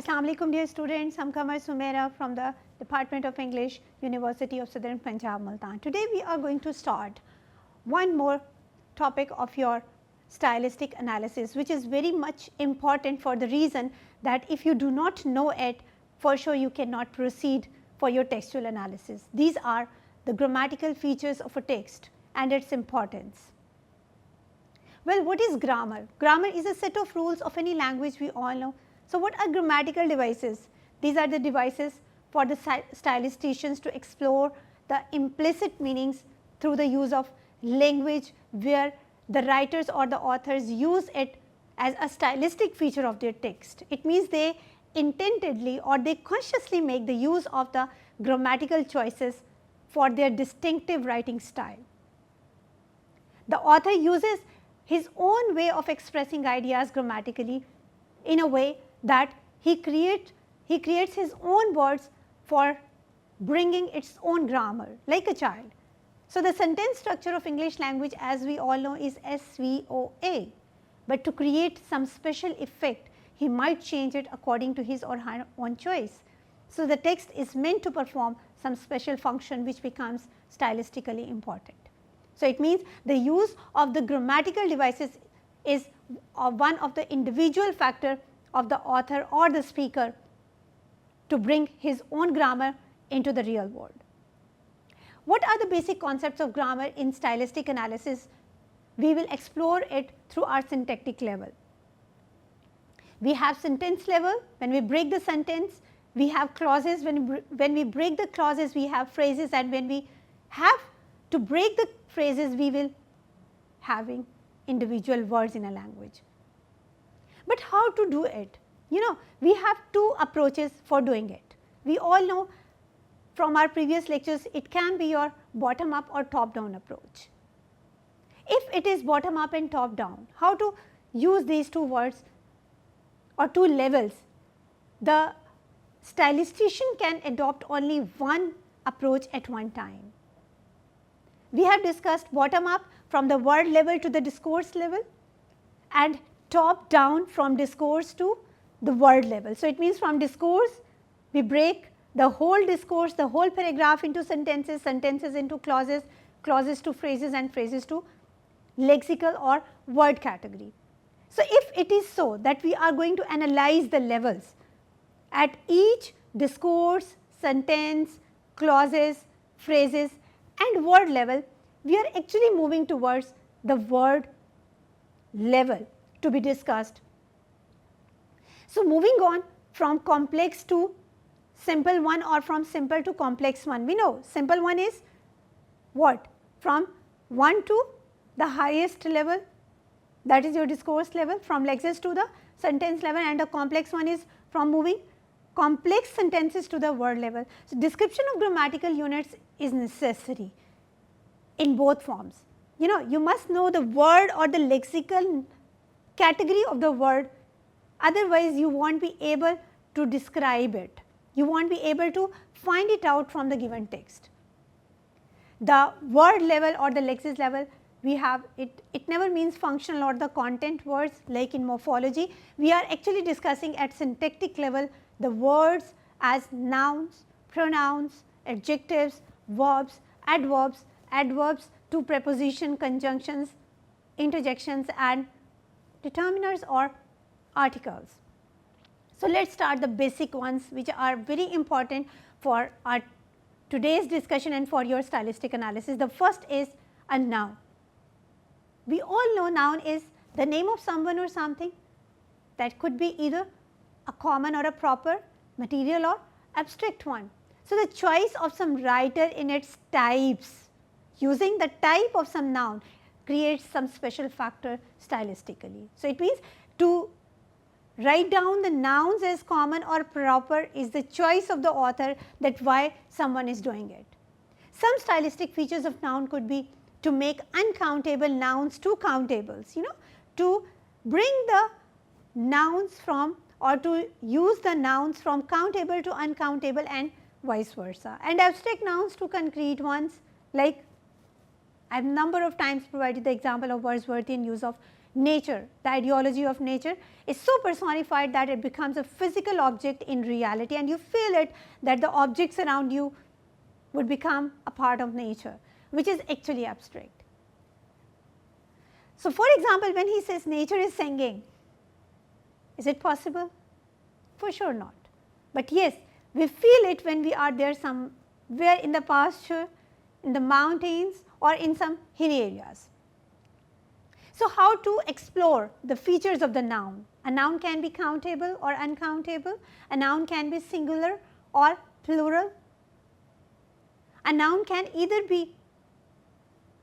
Assalamu alaikum dear students, I am Kamar Sumaira from the Department of English, University of Southern Punjab, Multan. Today we are going to start one more topic of your stylistic analysis, which is very much important for the reason that if you do not know it, for sure you cannot proceed for your textual analysis. These are the grammatical features of a text and its importance. Well, what is grammar? Grammar is a set of rules of any language, we all know. So, what are grammatical devices? These are the devices for the stylisticians to explore the implicit meanings through the use of language, where the writers or the authors use it as a stylistic feature of their text. It means they intendedly or they consciously make the use of the grammatical choices for their distinctive writing style. The author uses his own way of expressing ideas grammatically in a way that he creates his own words for bringing its own grammar like a child. So, the sentence structure of English language, as we all know, is SVOA, but to create some special effect he might change it according to his or her own choice. So, the text is meant to perform some special function which becomes stylistically important. So, it means the use of the grammatical devices is one of the individual factor of the author or the speaker to bring his own grammar into the real world. What are the basic concepts of grammar in stylistic analysis? We will explore it through our syntactic level. We have sentence level. When we break the sentence, we have clauses. When we break the clauses, we have phrases, and when we have to break the phrases, we will having individual words in a language. But how to do it? You know, we have two approaches for doing it. We all know from our previous lectures, it can be your bottom up or top down approach. If it is bottom up and top down, how to use these two words or two levels? The stylistician can adopt only one approach at one time. We have discussed bottom up from the word level to the discourse level, and top down from discourse to the word level. So, it means from discourse we break the whole discourse, the whole paragraph into sentences, sentences into clauses, clauses to phrases, and phrases to lexical or word category. So, if it is so that we are going to analyze the levels at each discourse, sentence, clauses, phrases and word level, we are actually moving towards the word level to be discussed. So, moving on from complex to simple one or from simple to complex one, we know simple one is what? From 1 to the highest level, that is your discourse level, from lexis to the sentence level, and the complex one is from moving complex sentences to the word level. So, description of grammatical units is necessary in both forms. You know, you must know the word or the lexical category of the word, otherwise you won't be able to describe it, you won't be able to find it out from the given text. The word level or the lexis level, we have it never means functional or the content words like in morphology. We are actually discussing at syntactic level the words as nouns, pronouns, adjectives, verbs, adverbs to preposition, conjunctions, interjections and determiners or articles. So, let us start the basic ones which are very important for our today's discussion and for your stylistic analysis. The first is a noun. We all know noun is the name of someone or something that could be either a common or a proper, material or abstract one. So, the choice of some writer in its types, using the type of some noun creates some special factor stylistically. So, it means to write down the nouns as common or proper is the choice of the author, that why someone is doing it. Some stylistic features of noun could be to make uncountable nouns to countables, you know, to bring the nouns from or to use the nouns from countable to uncountable and vice versa, and abstract nouns to concrete ones, like I have number of times provided the example of Wordsworthian use of nature, the ideology of nature is so personified that it becomes a physical object in reality, and you feel it that the objects around you would become a part of nature, which is actually abstract. So, for example, when he says nature is singing, is it possible? For sure not. But yes, we feel it when we are there somewhere in the pasture, in the mountains, or in some hilly areas. So, how to explore the features of the noun? A noun can be countable or uncountable, a noun can be singular or plural. A noun can either be,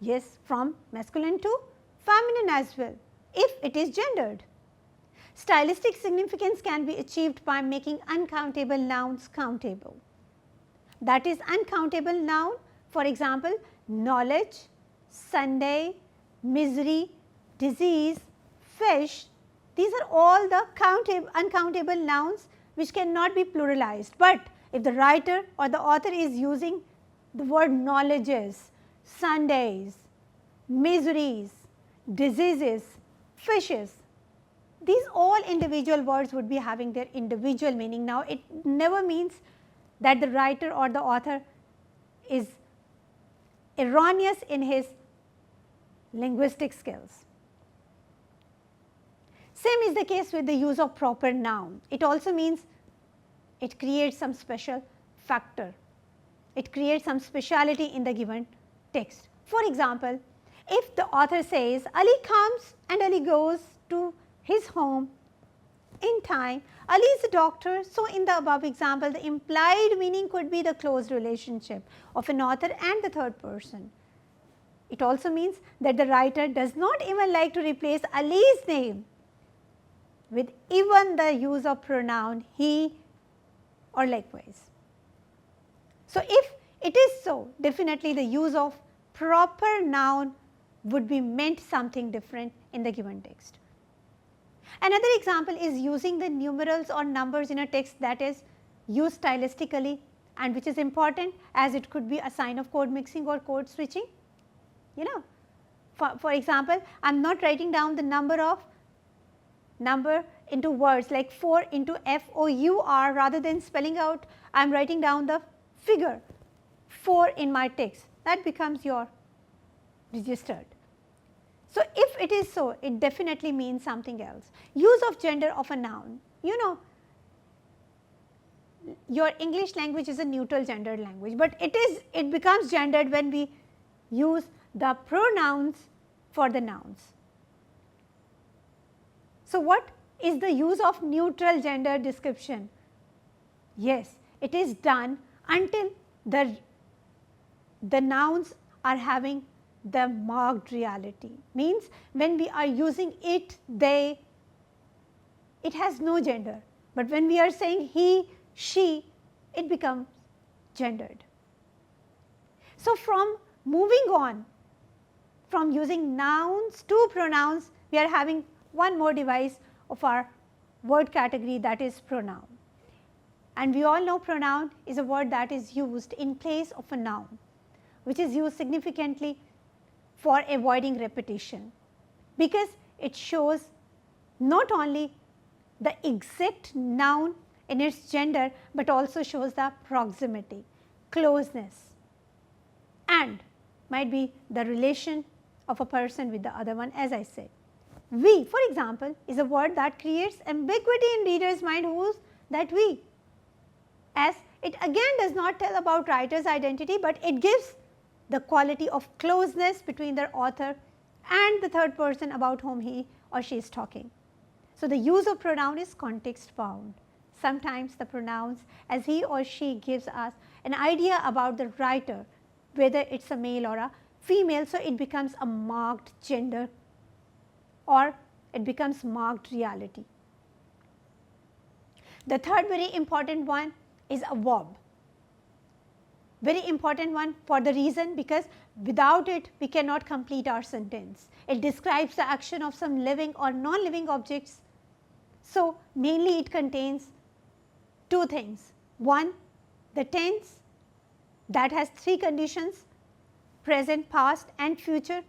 yes, from masculine to feminine as well, if it is gendered. Stylistic significance can be achieved by making uncountable nouns countable. That is, uncountable noun, for example, knowledge, Sunday, misery, disease, fish, these are all the uncountable nouns which cannot be pluralized. But if the writer or the author is using the word knowledges, Sundays, miseries, diseases, fishes, these all individual words would be having their individual meaning. Now, it never means that the writer or the author is erroneous in his linguistic skills. Same is the case with the use of proper noun. It also means it creates some special factor. It creates some speciality in the given text. For example, if the author says Ali comes and Ali goes to his home in time, Ali is a doctor. So, in the above example, the implied meaning could be the close relationship of an author and the third person. It also means that the writer does not even like to replace Ali's name with even the use of pronoun he or likewise. So, if it is so, definitely the use of proper noun would be meant something different in the given text. Another example is using the numerals or numbers in a text that is used stylistically and which is important, as it could be a sign of code mixing or code switching. You know, for example, I am not writing down the number into words like 4 into FOUR, rather than spelling out, I am writing down the figure 4 in my text. That becomes your registered. So, if it is so, it definitely means something else. Use of gender of a noun. You know, your English language is a neutral gendered language, but it becomes gendered when we use the pronouns for the nouns. So, what is the use of neutral gender description? Yes, it is done until the nouns are having the marked reality, means when we are using it, they, it has no gender, but when we are saying he, she, it becomes gendered. So, from moving on from using nouns to pronouns, we are having one more device of our word category, that is pronoun. And we all know pronoun is a word that is used in place of a noun, which is used significantly for avoiding repetition, because it shows not only the exact noun in its gender, but also shows the proximity, closeness, and might be the relation of a person with the other one, as I said. We, for example, is a word that creates ambiguity in reader's mind. Who's that we? As it again does not tell about writer's identity, but it gives the quality of closeness between the author and the third person about whom he or she is talking. So, the use of pronoun is context bound. Sometimes the pronouns as he or she gives us an idea about the writer, whether it is a male or a female. So, it becomes a marked gender or it becomes marked reality. The third very important one is a verb. Very important one for the reason because without it we cannot complete our sentence. It describes the action of some living or non-living objects. So, mainly it contains two things. One, the tense that has three conditions: present, past and future,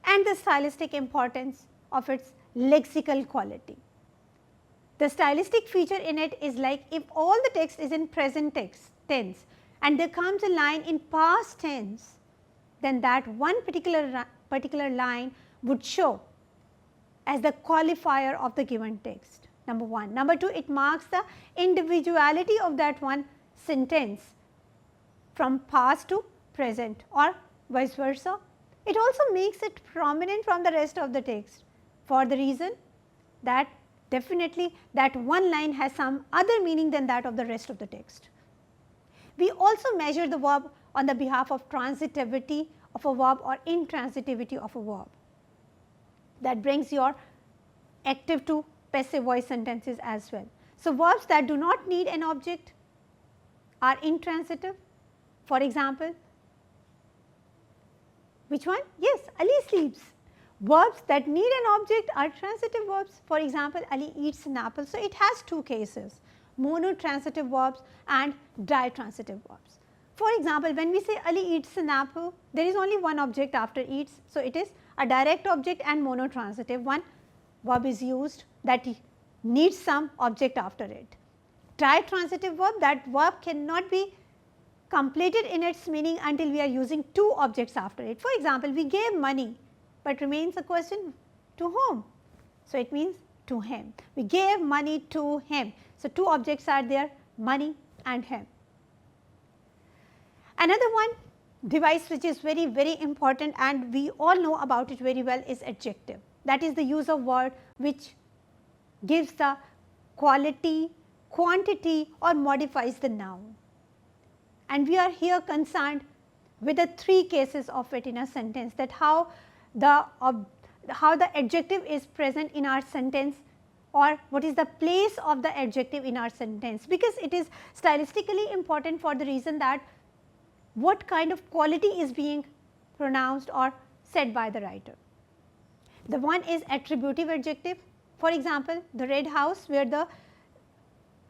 and the stylistic importance of its lexical quality. The stylistic feature in it is like if all the text is in present tense and there comes a line in past tense, then that one particular line would show as the qualifier of the given text, number 1. Number 2, it marks the individuality of that one sentence from past to present or vice versa. It also makes it prominent from the rest of the text for the reason that definitely that one line has some other meaning than that of the rest of the text. We also measure the verb on the behalf of transitivity of a verb or intransitivity of a verb. That brings your active to passive voice sentences as well. So, verbs that do not need an object are intransitive. For example, which one? Yes, Ali sleeps. Verbs that need an object are transitive verbs. For example, Ali eats an apple. So, it has two cases, monotransitive verbs and ditransitive verbs. For example, when we say Ali eats an apple, there is only one object after eats. So, it is a direct object and monotransitive. One verb is used that needs some object after it. Ditransitive verb, that verb cannot be completed in its meaning until we are using two objects after it. For example, we gave money, but remains a question, to whom? So, it means to him. We gave money to him. So, two objects are there, money and him. Another one device which is very, very important and we all know about it very well is adjective. That is the use of word which gives the quality, quantity or modifies the noun. And we are here concerned with the three cases of it in a sentence, that how the adjective is present in our sentence or what is the place of the adjective in our sentence, because it is stylistically important for the reason that what kind of quality is being pronounced or said by the writer. The one is attributive adjective. For example, the red house, where the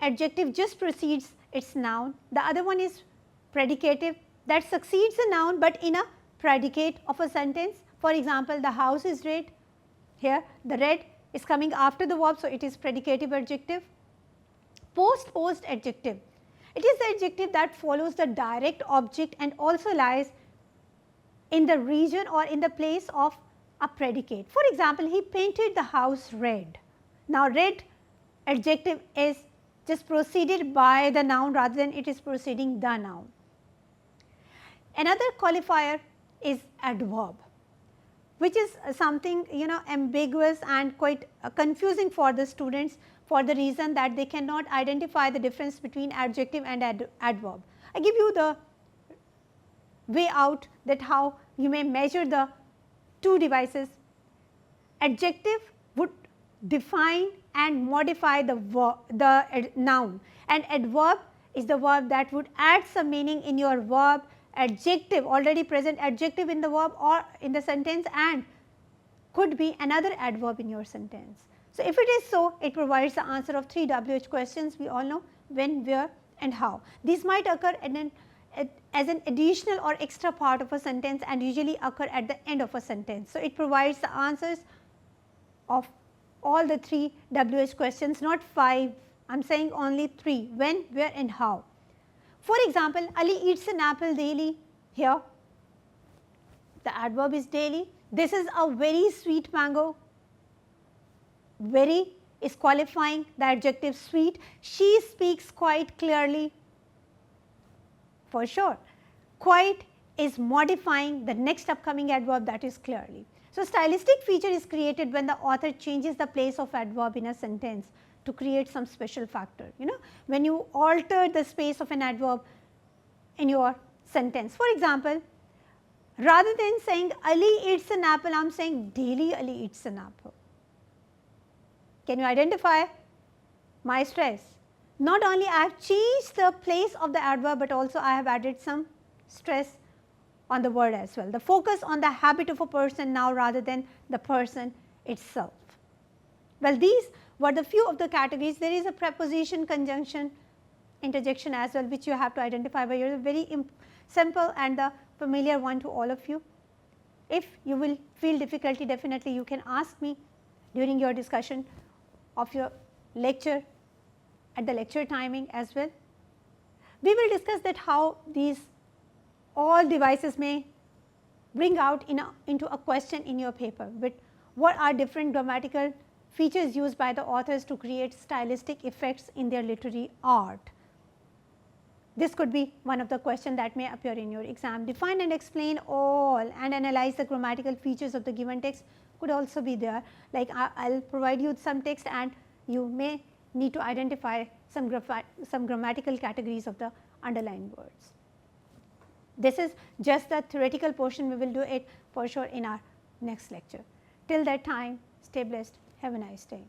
adjective just precedes its noun. The other one is predicative, that succeeds a noun, but in a predicate of a sentence. For example, the house is red. Here the red is coming after the verb, so it is predicative adjective. Post adjective, it is the adjective that follows the direct object and also lies in the region or in the place of a predicate. For example, he painted the house red. Now, red adjective is just preceded by the noun rather than it is preceding the noun. Another qualifier is adverb, which is something ambiguous and quite confusing for the students, for the reason that they cannot identify the difference between adjective and adverb. I give you the way out that how you may measure the two devices. Adjective would define and modify the noun, and adverb is the verb that would add some meaning in your verb. Adjective, already present adjective in the verb or in the sentence, and could be another adverb in your sentence. So, if it is so, it provides the answer of 3 WH questions we all know: when, where and how. These might occur as an additional or extra part of a sentence and usually occur at the end of a sentence. So, it provides the answers of all the 3 WH questions, not 5, I am saying only 3: when, where and how. For example, Ali eats an apple daily. Here the adverb is daily. This is a very sweet mango. Very is qualifying the adjective sweet. She speaks quite clearly, for sure. Quite is modifying the next upcoming adverb, that is clearly. So, stylistic feature is created when the author changes the place of adverb in a sentence to create some special factor. When you alter the space of an adverb in your sentence. For example, rather than saying Ali eats an apple, I am saying daily Ali eats an apple. Can you identify my stress? Not only I have changed the place of the adverb, but also I have added some stress on the word as well. The focus on the habit of a person now rather than the person itself. Well, these were the few of the categories. There is a preposition, conjunction, interjection as well, which you have to identify by yourself. Very simple and the familiar one to all of you. If you will feel difficulty, definitely you can ask me during your discussion of your lecture at the lecture timing as well. We will discuss that how these all devices may bring out into a question in your paper, with what are different grammatical features used by the authors to create stylistic effects in their literary art. This could be one of the questions that may appear in your exam. Define and explain all and analyze the grammatical features of the given text could also be there. Like I will provide you some text and you may need to identify some grammatical categories of the underlying words. This is just the theoretical portion. We will do it for sure in our next lecture. Till that time, stay blessed. Have a nice day.